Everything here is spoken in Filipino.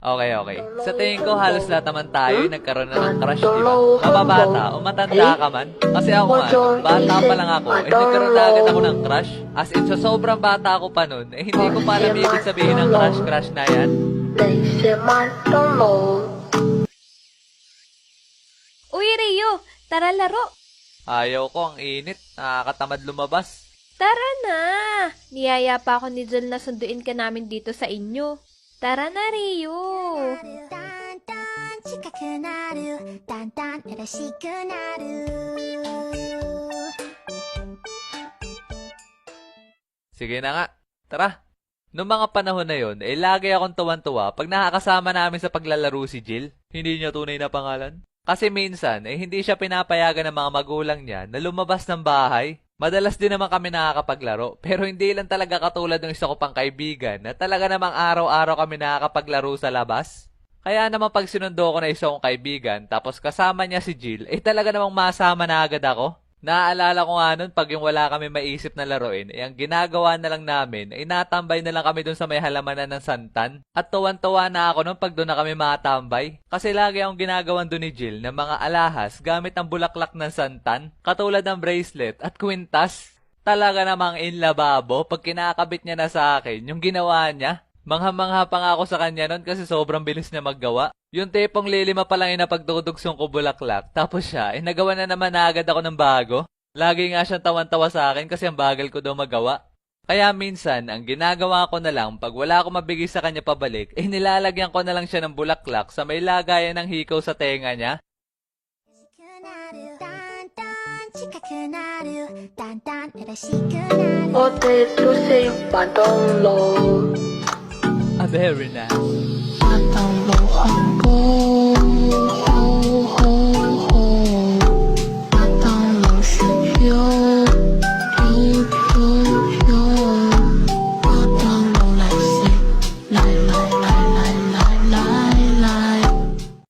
Okay, okay. Sa tingin ko, halos lahat naman tayo ay nagkaroon na ng crush, di ba? Mababata o matanda ka man. Kasi ako nga, nung bata pa lang ako, nagkaroon na agad ako ng crush. As in, sa sobrang bata ako pa nun, hindi ko pa alam ibig sabihin ng crush na yan. Uy, Rio! Tara laro! Ayaw ko, ang init. Nakakatamad lumabas. Tara na! Niyaya pa ako ni Jel na sunduin ka namin dito sa inyo. Tara na, Rio! だんだん近くなるだんだん嬉しくなる Sige na nga. Tara. Noong mga panahon na yon, lagi akong tuwan-tuwa pag nakakasama namin sa paglalaro si Jill. Hindi niya tunay na pangalan. Kasi minsan, hindi siya pinapayagan ng mga magulang niya na lumabas ng bahay. Madalas din naman kami nakakapaglaro, pero hindi lang talaga katulad ng isa ko pang kaibigan na talaga namang araw-araw kami nakakapaglaro sa labas. Kaya naman pag sinundo ko na isa kong kaibigan, tapos kasama niya si Jill, talaga namang masama na agad ako. Naaalala ko nga nun, pag yung wala kami maisip na laruin, ang ginagawa na lang namin, natambay na lang kami dun sa may halamanan ng santan. At tuwan-tuwa na ako nun pag doon na kami matambay. Kasi lagi akong ginagawan dun ni Jill ng mga alahas gamit ang bulaklak ng santan, katulad ng bracelet at kwintas. Talaga namang inlababo pag kinakabit niya na sa akin yung ginawa niya. Mangha-mangha pa nga ako sa kanya nun kasi sobrang bilis niya maggawa. Yung tipong lilima pa lang napagdudugsong ko bulaklak. Tapos siya, nagawa na naman na agad ako ng bago. Lagi nga siyang tawan-tawa sa akin kasi ang bagal ko daw magawa. Kaya minsan, ang ginagawa ko na lang pag wala akong mabigay sa kanya pabalik, nilalagyan ko na lang siya ng bulaklak sa may lagayan ng hikaw sa tenga niya. だんだん近くなるだんだん嬉しくなる What did you say? I don't know. Very nice.